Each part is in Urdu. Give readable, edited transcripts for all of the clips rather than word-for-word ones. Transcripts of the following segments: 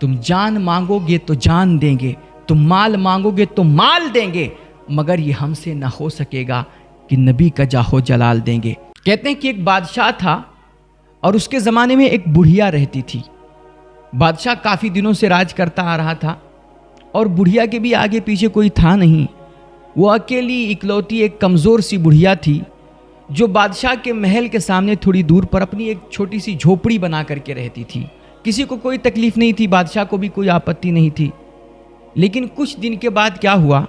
تم جان مانگو گے تو جان دیں گے، تم مال مانگو گے تو مال دیں گے، مگر یہ ہم سے نہ ہو سکے گا کہ نبی کا جاہو جلال دیں گے۔ کہتے ہیں کہ ایک بادشاہ تھا اور اس کے زمانے میں ایک بڑھیا رہتی تھی۔ بادشاہ کافی دنوں سے راج کرتا آ رہا تھا اور بڑھیا کے بھی آگے پیچھے کوئی تھا نہیں۔ وہ اکیلی اکلوتی ایک کمزور سی بڑھیا تھی جو بادشاہ کے محل کے سامنے تھوڑی دور پر اپنی ایک چھوٹی سی جھوپڑی بنا کر کے رہتی تھی۔ کسی کو کوئی تکلیف نہیں تھی، بادشاہ کو بھی کوئی آپتی نہیں تھی۔ لیکن کچھ دن کے بعد کیا ہوا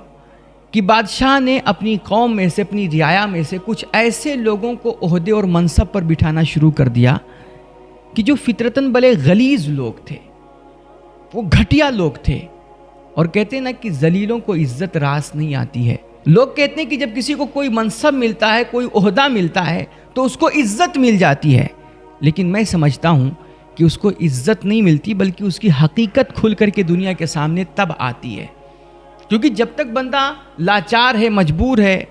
کہ بادشاہ نے اپنی قوم میں سے، اپنی رعایا میں سے کچھ ایسے لوگوں کو عہدے اور منصب پر بٹھانا شروع کر دیا کہ جو فطرتاً بڑے غلیظ لوگ تھے، وہ گھٹیا لوگ تھے۔ اور کہتے ہیں نا کہ ذلیلوں کو عزت راس نہیں آتی ہے۔ لوگ کہتے ہیں کہ جب کسی کو کوئی منصب ملتا ہے، کوئی عہدہ ملتا ہے تو اس کو عزت مل جاتی ہے، لیکن میں سمجھتا ہوں کہ اس کو عزت نہیں ملتی بلکہ اس کی حقیقت کھل کر کے دنیا کے سامنے تب آتی ہے۔ کیونکہ جب تک بندہ لاچار ہے، مجبور ہے،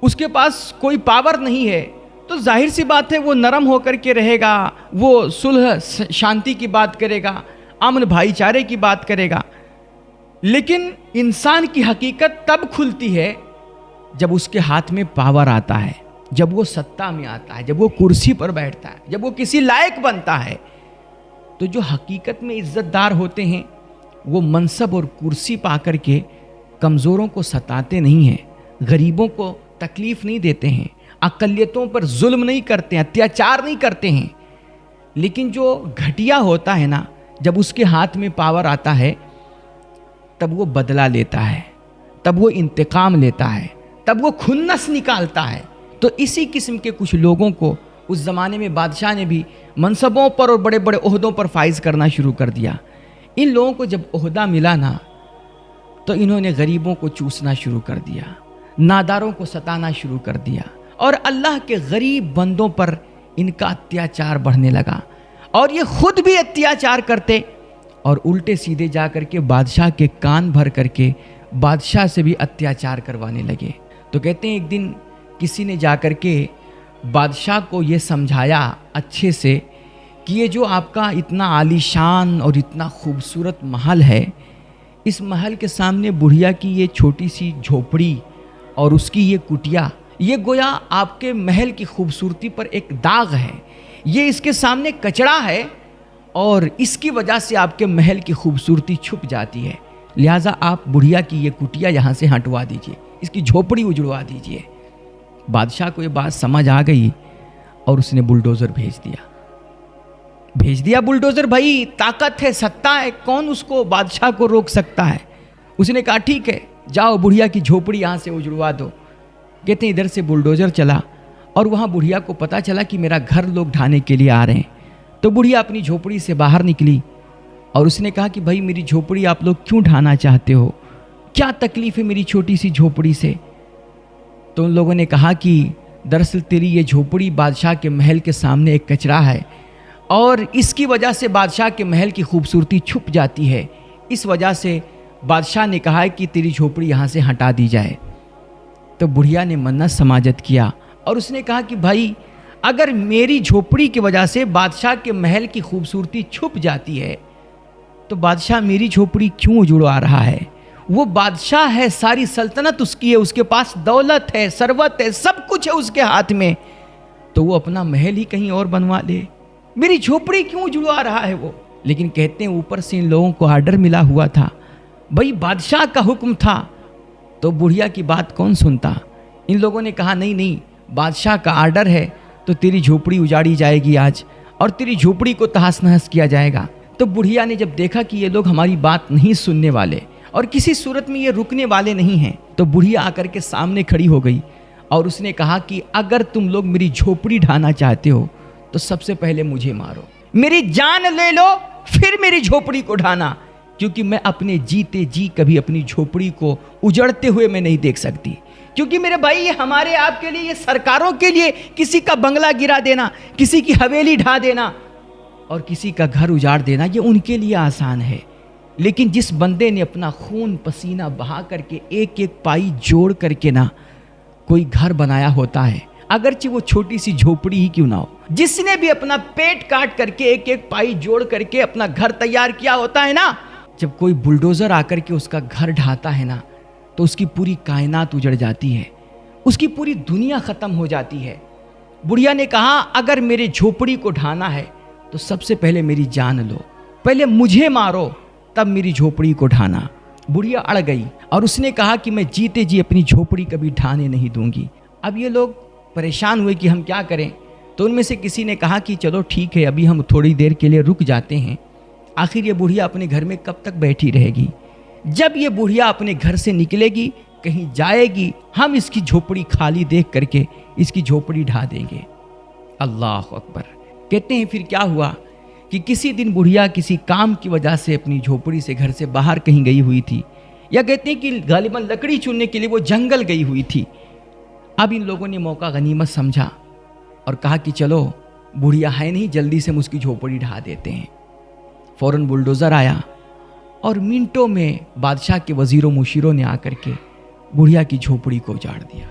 اس کے پاس کوئی پاور نہیں ہے، تو ظاہر سی بات ہے وہ نرم ہو کر کے رہے گا، وہ صلح شانتی کی بات کرے گا، امن بھائی چارے کی بات کرے گا۔ لیکن انسان کی حقیقت تب کھلتی ہے جب اس کے ہاتھ میں پاور آتا ہے، جب وہ سطح میں آتا ہے، جب وہ کرسی پر بیٹھتا ہے، جب وہ کسی لائق بنتا ہے۔ تو جو حقیقت میں عزت دار ہوتے ہیں وہ منصب اور کرسی پا کر کے کمزوروں کو ستاتے نہیں ہیں، غریبوں کو تکلیف نہیں دیتے ہیں، اقلیتوں پر ظلم نہیں کرتے ہیں، اتیاچار نہیں کرتے ہیں۔ لیکن جو گھٹیا ہوتا ہے نا، جب اس کے ہاتھ میں پاور آتا ہے تب وہ بدلہ لیتا ہے، تب وہ انتقام لیتا ہے، تب وہ کھنس نکالتا ہے۔ تو اسی قسم کے کچھ لوگوں کو اس زمانے میں بادشاہ نے بھی منصبوں پر اور بڑے بڑے عہدوں پر فائز کرنا شروع کر دیا۔ ان لوگوں کو جب عہدہ ملا نا تو انہوں نے غریبوں کو چوسنا شروع کر دیا، ناداروں کو ستانا شروع کر دیا، اور اللہ کے غریب بندوں پر ان کا اتیاچار بڑھنے لگا، اور یہ خود بھی اتیاچار کرتے اور الٹے سیدھے جا کر کے بادشاہ کے کان بھر کر کے بادشاہ سے بھی اتیاچار کروانے لگے۔ تو کہتے ہیں ایک دن کسی نے جا کر کے بادشاہ کو یہ سمجھایا اچھے سے کہ یہ جو آپ کا اتنا عالی شان اور اتنا خوبصورت محل ہے، اس محل کے سامنے بڑھیا کی یہ چھوٹی سی جھوپڑی اور اس کی یہ کٹیا، یہ گویا آپ کے محل کی خوبصورتی پر ایک داغ ہے، یہ اس کے سامنے کچڑا ہے، اور اس کی وجہ سے آپ کے محل کی خوبصورتی چھپ جاتی ہے۔ لہٰذا آپ بڑھیا کی یہ کٹیا یہاں سے ہٹوا دیجئے، اس کی جھوپڑی اجڑوا دیجئے۔ بادشاہ کو یہ بات سمجھ آ گئی اور اس نے بلڈوزر بھیج دیا بلڈوزر۔ بھائی طاقت ہے، سطح ہے، کون اس کو بادشاہ کو روک سکتا ہے؟ اس نے کہا ٹھیک ہے، جاؤ بڑھیا کی جھوپڑی یہاں سے اجڑوا دو۔ کہتے ہیں ادھر سے بلڈوزر چلا اور وہاں بڑھیا کو پتا چلا کہ میرا گھر لوگ ڈھانے کے لیے آ رہے ہیں۔ تو بڑھیا اپنی جھوپڑی سے باہر نکلی اور اس نے کہا کہ بھائی میری جھوپڑی آپ لوگ کیوں ڈھانا چاہتے ہو؟ کیا تکلیف ہے میری چھوٹی سی جھوپڑی سے؟ تو ان لوگوں نے کہا کہ دراصل تیری یہ جھوپڑی بادشاہ کے محل کے سامنے ایک کچرا ہے، اور اس کی وجہ سے بادشاہ کے محل کی خوبصورتی چھپ جاتی ہے، اس وجہ سے بادشاہ نے کہا ہے کہ تیری جھوپڑی یہاں سے ہٹا دی جائے۔ تو بڑھیا نے منت سماجت کیا اور اس نے کہا کہ بھائی اگر میری جھوپڑی کی وجہ سے بادشاہ کے محل کی خوبصورتی چھپ جاتی ہے تو بادشاہ میری جھوپڑی کیوں اجڑوا رہا ہے؟ وہ بادشاہ ہے، ساری سلطنت اس کی ہے، اس کے پاس دولت ہے، ثروت ہے، سب کچھ ہے اس کے ہاتھ میں، تو وہ اپنا محل ہی کہیں اور بنوا لے، میری جھوپڑی کیوں اجڑوا رہا ہے وہ؟ لیکن کہتے ہیں اوپر سے ان لوگوں کو آرڈر ملا ہوا تھا، بھائی بادشاہ کا حکم تھا، تو بڑھیا کی بات کون سنتا؟ ان لوگوں نے کہا نہیں، بادشاہ کا آرڈر ہے تو تیری جھوپڑی اجاڑی جائے گی آج، اور تیری جھوپڑی کو تہس نہس کیا جائے گا۔ تو بڑھیا نے جب دیکھا کہ یہ لوگ ہماری بات نہیں سننے والے اور کسی صورت میں یہ رکنے والے نہیں ہیں، تو بڑھیا آ کر کے سامنے کھڑی ہو گئی اور اس نے کہا کہ اگر تم لوگ میری جھوپڑی ڈھانا چاہتے ہو تو سب سے پہلے مجھے مارو، میری جان لے لو، پھر میری جھوپڑی کو ڈھانا، کیونکہ میں اپنے جیتے جی کبھی اپنی جھوپڑی کو اجڑتے ہوئے میں نہیں دیکھ سکتی۔ کیونکہ میرے بھائی یہ ہمارے آپ کے لیے، یہ سرکاروں کے لیے کسی کا بنگلہ گرا دینا، کسی کی حویلی ڈھا دینا اور کسی کا گھر اجاڑ دینا، یہ ان کے لیے آسان ہے، لیکن جس بندے نے اپنا خون پسینہ بہا کر کے ایک ایک پائی جوڑ کر کے کوئی گھر بنایا ہوتا ہے، اگرچہ وہ چھوٹی سی جھوپڑی ہی کیوں نہ ہو. جس نے بھی اپنا پیٹ کاٹ کر کے ایک ایک پائی جوڑ کر کے اپنا گھر تیار کیا ہوتا ہے نا، جب کوئی بلڈوزر آ کر کے اس کا گھر ڈھاتا ہے نا تو اس کی پوری کائنات اجڑ جاتی ہے، اس کی پوری دنیا ختم ہو جاتی ہے. بڑھیا نے کہا اگر میرے جھوپڑی کو ڈھانا ہے تو سب سے پہلے میری جان لو، پہلے مجھے مارو تب میری جھوپڑی کو ڈھانا. بڑھیا اڑ گئی اور اس نے کہا کہ میں جیتے جی اپنی جھوپڑی کبھی ڈھانے نہیں دوں گی. اب یہ لوگ پریشان ہوئے کہ ہم کیا کریں، تو ان میں سے کسی نے کہا کہ چلو ٹھیک ہے ابھی ہم تھوڑی دیر کے لیے رک جاتے ہیں، آخر یہ بڑھیا اپنے گھر میں کب تک بیٹھی رہے گی. جب یہ بڑھیا اپنے گھر سے نکلے گی کہیں جائے گی، ہم اس کی جھوپڑی خالی دیکھ کر کے اس کی جھوپڑی ڈھا دیں گے. اللہ اکبر. کہتے ہیں پھر کیا ہوا کہ کسی دن بڑھیا کسی کام کی وجہ سے اپنی جھوپڑی سے گھر سے باہر کہیں گئی ہوئی تھی، یا کہتے ہیں کہ غالباً لکڑی چننے کے لیے وہ جنگل گئی ہوئی تھی. اب ان لوگوں نے موقع غنیمت سمجھا اور کہا کہ چلو بڑھیا ہے نہیں، جلدی سے ہم اس کی جھوپڑی ڈھا دیتے ہیں. فوراً بلڈوزر آیا اور منٹوں میں بادشاہ کے وزیروں مشیروں نے آ کر کے بڑھیا کی جھوپڑی کو اجاڑ دیا،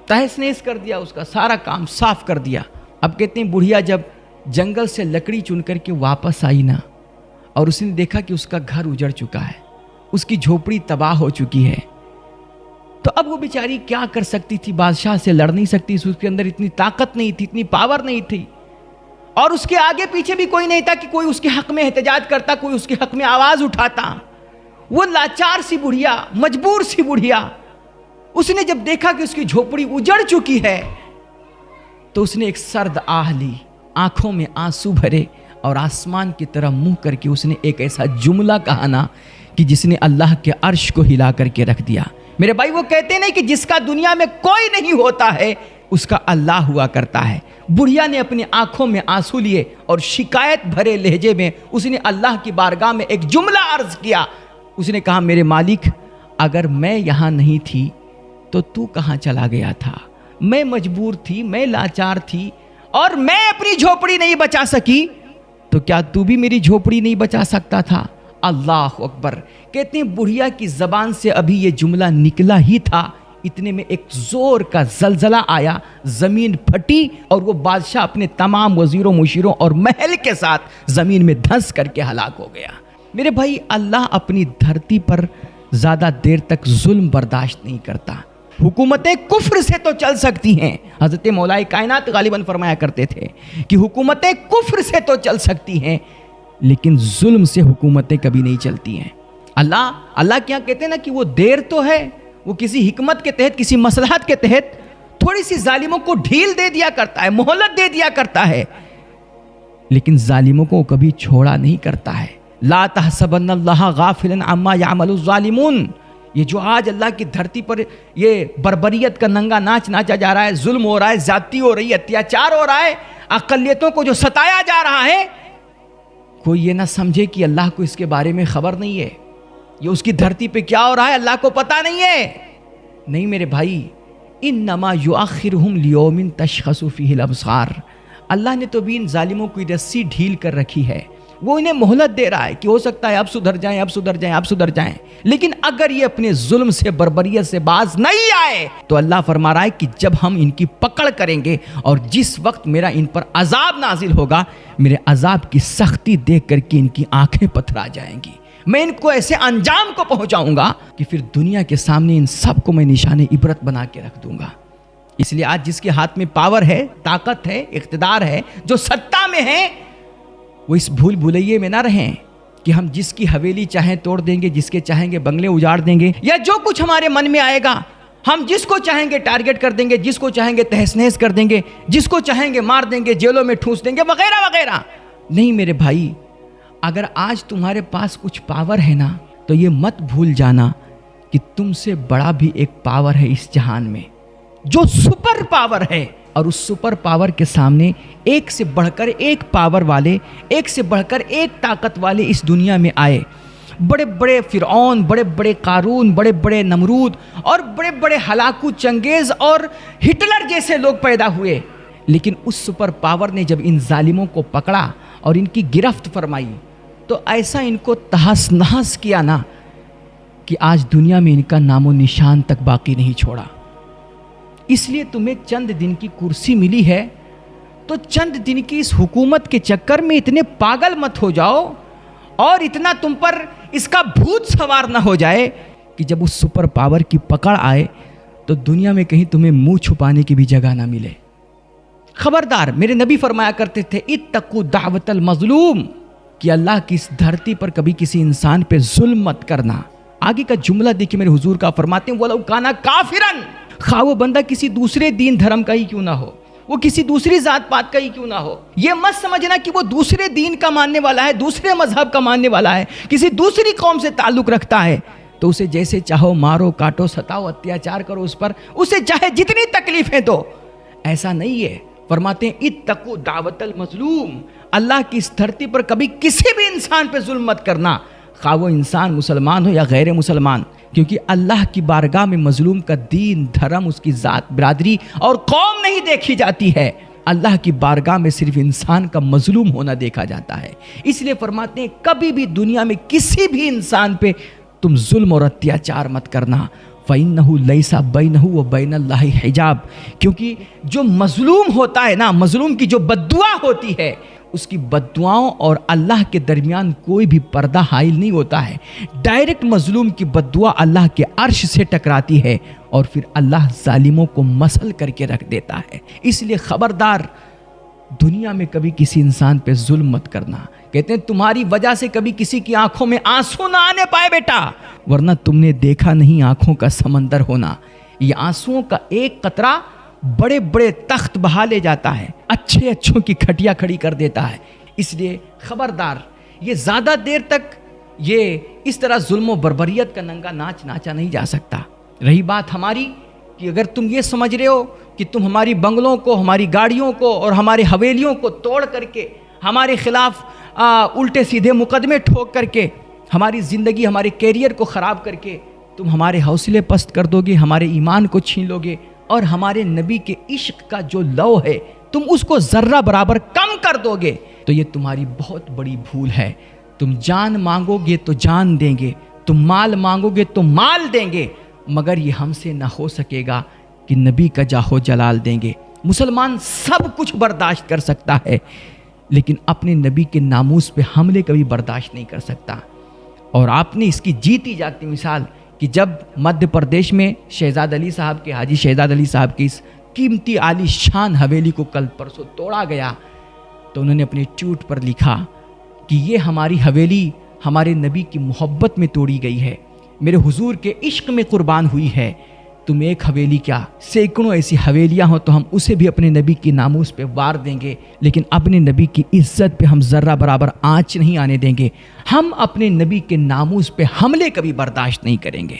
تہس نہس کر دیا، اس کا سارا کام صاف کر دیا. اب کہتے ہیں بڑھیا جب جنگل سے لکڑی چن کر کے واپس آئی نا اور اس نے دیکھا کہ اس کا گھر اجڑ چکا ہے، اس کی جھوپڑی تباہ ہو چکی ہے، تو اب وہ بیچاری کیا کر سکتی تھی؟ بادشاہ سے لڑ نہیں سکتی، اس کے اندر اتنی طاقت نہیں تھی، اتنی پاور نہیں تھی، اور اس کے آگے پیچھے بھی کوئی نہیں تھا کہ کوئی اس کے حق میں احتجاج کرتا، کوئی اس کے حق میں آواز اٹھاتا. وہ لاچار سی بڑھیا، مجبور سی بڑھیا، اس نے جب دیکھا کہ اس کی جھوپڑی اجڑ چکی ہے تو اس نے ایک سرد آہ لی، آنکھوں میں آنسو بھرے اور آسمان کی طرف منہ کر کے اس نے ایک ایسا جملہ کہا نا کہ جس نے اللہ کے عرش کو ہلا کر کے رکھ دیا. میرے بھائی وہ کہتے نہیں کہ جس کا دنیا میں کوئی نہیں ہوتا ہے اس کا اللہ ہوا کرتا ہے. بڑھیا نے اپنی آنکھوں میں آنسو لیے اور شکایت بھرے لہجے میں اس نے اللہ کی بارگاہ میں ایک جملہ عرض کیا. اس نے کہا میرے مالک اگر میں یہاں نہیں تھی تو تو کہاں چلا گیا تھا؟ میں مجبور تھی، میں لاچار تھی اور میں اپنی جھوپڑی نہیں بچا سکی، تو کیا تو بھی میری جھوپڑی نہیں بچا سکتا تھا؟ اللہ اکبر. کہتے ہیں بڑھیا کی زبان سے ابھی یہ جملہ نکلا ہی تھا، اتنے میں ایک زور کا زلزلہ آیا، زمین پھٹی اور وہ بادشاہ اپنے تمام وزیروں مشیروں اور محل کے ساتھ زمین میں دھنس کر کے ہلاک ہو گیا. میرے بھائی اللہ اپنی دھرتی پر زیادہ دیر تک ظلم برداشت نہیں کرتا. حکومتیں کفر سے تو چل سکتی ہیں، حضرت مولا کائنات غالباً فرمایا کرتے تھے کہ حکومتیں کفر سے تو چل سکتی ہیں لیکن ظلم سے حکومتیں کبھی نہیں چلتی ہیں. اللہ کیا کہتے ہیں نا کہ وہ دیر تو ہے، وہ کسی حکمت کے تحت، کسی مصلحت کے تحت تھوڑی سی ظالموں کو ڈھیل دے دیا کرتا ہے، مہلت دے دیا کرتا ہے، لیکن ظالموں کو کبھی چھوڑا نہیں کرتا ہے. لا تحسبن اللہ غافلا عما یعمل الظالمون. یہ جو آج اللہ کی دھرتی پر یہ بربریت کا ننگا ناچ ناچا جا رہا ہے، ظلم ہو رہا ہے، زیادتی ہو رہی ہے، اتیاچار ہو رہا ہے، اقلیتوں کو جو ستایا جا رہا ہے، کوئی یہ نہ سمجھے کہ اللہ کو اس کے بارے میں خبر نہیں ہے، یہ اس کی دھرتی پہ کیا ہو رہا ہے اللہ کو پتہ نہیں ہے. نہیں میرے بھائی، انما یؤخرہم لیوم تشخص فیہ الابصار. اللہ نے تو بھی ان ظالموں کی رسی ڈھیل کر رکھی ہے، وہ انہیں مہلت دے رہا ہے کہ ہو سکتا ہے اب سدھر جائیں، اب سدھر جائیں، اب سدھر جائیں، لیکن اگر یہ اپنے ظلم سے، بربریت سے باز نہیں آئے تو اللہ فرما رہا ہے کہ جب ہم ان کی پکڑ کریں گے اور جس وقت میرا ان پر عذاب نازل ہوگا، میرے عذاب کی سختی دیکھ کر کے ان کی آنکھیں پتھرا جائیں گی، میں ان کو ایسے انجام کو پہنچاؤں گا کہ پھر دنیا کے سامنے ان سب کو میں نشان عبرت بنا کے رکھ دوں گا. اس لیے آج جس کے ہاتھ میں پاور ہے، طاقت ہے، اقتدار ہے، جو سطح میں ہے، وہ اس بھول بھلائیے میں نہ رہیں کہ ہم جس کی حویلی چاہیں توڑ دیں گے، جس کے چاہیں گے بنگلے اجاڑ دیں گے، یا جو کچھ ہمارے من میں آئے گا ہم جس کو چاہیں گے ٹارگٹ کر دیں گے، جس کو چاہیں گے تہس نہس کر دیں گے، جس کو چاہیں گے مار دیں گے، جیلوں میں ٹھونس دیں گے، وغیرہ وغیرہ. نہیں میرے بھائی، اگر آج تمہارے پاس کچھ پاور ہے نا تو یہ مت بھول جانا کہ تم سے بڑا بھی ایک پاور ہے اس جہان میں جو سپر پاور ہے، اور اس سپر پاور کے سامنے ایک سے بڑھ کر ایک پاور والے، ایک سے بڑھ کر ایک طاقت والے اس دنیا میں آئے. بڑے بڑے فرعون، بڑے بڑے قارون، بڑے بڑے نمرود اور بڑے بڑے ہلاکو چنگیز اور ہٹلر جیسے لوگ پیدا ہوئے، لیکن اس سپر پاور نے جب ان ظالموں کو پکڑا اور ان کی گرفت فرمائی تو ایسا ان کو تہس نہس کیا نا کہ آج دنیا میں ان کا نام و نشان تک باقی نہیں چھوڑا. اس لیے تمہیں چند دن کی کرسی ملی ہے تو چند دن کی اس حکومت کے چکر میں اتنے پاگل مت ہو جاؤ اور اتنا تم پر اس کا بھوت سوار نہ ہو جائے کہ جب اس سپر پاور کی پکڑ آئے تو دنیا میں کہیں تمہیں منہ چھپانے کی بھی جگہ نہ ملے۔ خبردار، میرے نبی فرمایا کرتے تھے اتقوا دعوت المظلوم، کہ اللہ کی اس دھرتی پر کبھی کسی انسان پہ ظلم مت کرنا۔ آگے کا جملہ دیکھیں میرے حضور کا، فرماتے ہیں وَلَوْ كَانَ كَافِرًا، خواہ وہ بندہ کسی دوسرے دین دھرم کا ہی کیوں نہ ہو، وہ کسی دوسری ذات پات کا ہی کیوں نہ ہو۔ یہ مت سمجھنا کہ وہ دوسرے دین کا ماننے والا ہے، دوسرے مذہب کا ماننے والا ہے، کسی دوسری قوم سے تعلق رکھتا ہے تو اسے جیسے چاہو مارو کاٹو ستاؤ اتیاچار کرو اس پر، اسے چاہے جتنی تکلیفیں دو، ایسا نہیں ہے۔ فرماتے ہیں اتقوا دعوت المظلوم، اللہ کی اس دھرتی پر کبھی کسی بھی انسان پہ ظلم مت کرنا، خواہ وہ انسان مسلمان ہو یا غیر مسلمان، کیونکہ اللہ کی بارگاہ میں مظلوم کا دین دھرم، اس کی ذات برادری اور قوم نہیں دیکھی جاتی ہے، اللہ کی بارگاہ میں صرف انسان کا مظلوم ہونا دیکھا جاتا ہے۔ اس لیے فرماتے ہیں کبھی بھی دنیا میں کسی بھی انسان پہ تم ظلم اور اتیاچار مت کرنا، فَإِنَّهُ لَيْسَ بَيْنَهُ وَبَيْنَ اللَّهِ حجاب، کیونکہ جو مظلوم ہوتا ہے نا، مظلوم کی جو بد دعا ہوتی ہے، اس کی بد دعاؤں اور اللہ کے درمیان کوئی بھی پردہ حائل نہیں ہوتا ہے۔ ڈائریکٹ مظلوم کی بد دعا اللہ کے عرش سے ٹکراتی ہے اور پھر اللہ ظالموں کو مسل کر کے رکھ دیتا ہے۔ اس لیے خبردار، دنیا میں کبھی کسی انسان پہ ظلم مت کرنا۔ کہتے ہیں تمہاری وجہ سے کبھی کسی کی آنکھوں میں آنسو نہ آنے پائے بیٹا، ورنہ تم نے دیکھا نہیں آنکھوں کا سمندر ہونا۔ یہ آنسوؤں کا ایک قطرہ بڑے بڑے تخت بہا لے جاتا ہے، اچھے اچھوں کی کھٹیا کھڑی کر دیتا ہے۔ اس لیے خبردار، یہ زیادہ دیر تک یہ اس طرح ظلم و بربریت کا ننگا ناچ ناچا نہیں جا سکتا۔ رہی بات ہماری کہ اگر تم یہ سمجھ رہے ہو کہ تم ہماری بنگلوں کو، ہماری گاڑیوں کو اور ہمارے حویلیوں کو توڑ کر کے ہمارے خلاف الٹے سیدھے مقدمے ٹھوک کر کے ہماری زندگی، ہمارے کیریئر کو خراب کر کے تم ہمارے حوصلے پست کر دو گے، ہمارے ایمان کو چھین لو گے اور ہمارے نبی کے عشق کا جو لو ہے تم اس کو ذرہ برابر کم کر دو گے، تو یہ تمہاری بہت بڑی بھول ہے۔ تم جان مانگو گے تو جان دیں گے، تم مال مانگو گے تو مال دیں گے، مگر یہ ہم سے نہ ہو سکے گا کہ نبی کا جاہو جلال دیں گے۔ مسلمان سب کچھ برداشت کر سکتا ہے لیکن اپنے نبی کے ناموس پہ حملے کبھی برداشت نہیں کر سکتا۔ اور آپ نے اس کی جیتی جاتی مثال کہ جب مدھیہ پردیش میں شہزاد علی صاحب کے، حاجی شہزاد علی صاحب کی اس قیمتی عالی شان حویلی کو کل پرسوں توڑا گیا تو انہوں نے اپنے ٹویٹ پر لکھا کہ یہ ہماری حویلی ہمارے نبی کی محبت میں توڑی گئی ہے، میرے حضور کے عشق میں قربان ہوئی ہے۔ تم ایک حویلی کیا، سینکڑوں ایسی حویلیاں ہوں تو ہم اسے بھی اپنے نبی کی ناموس پہ وار دیں گے، لیکن اپنے نبی کی عزت پہ ہم ذرہ برابر آنچ نہیں آنے دیں گے۔ ہم اپنے نبی کے ناموس پہ حملے کبھی برداشت نہیں کریں گے۔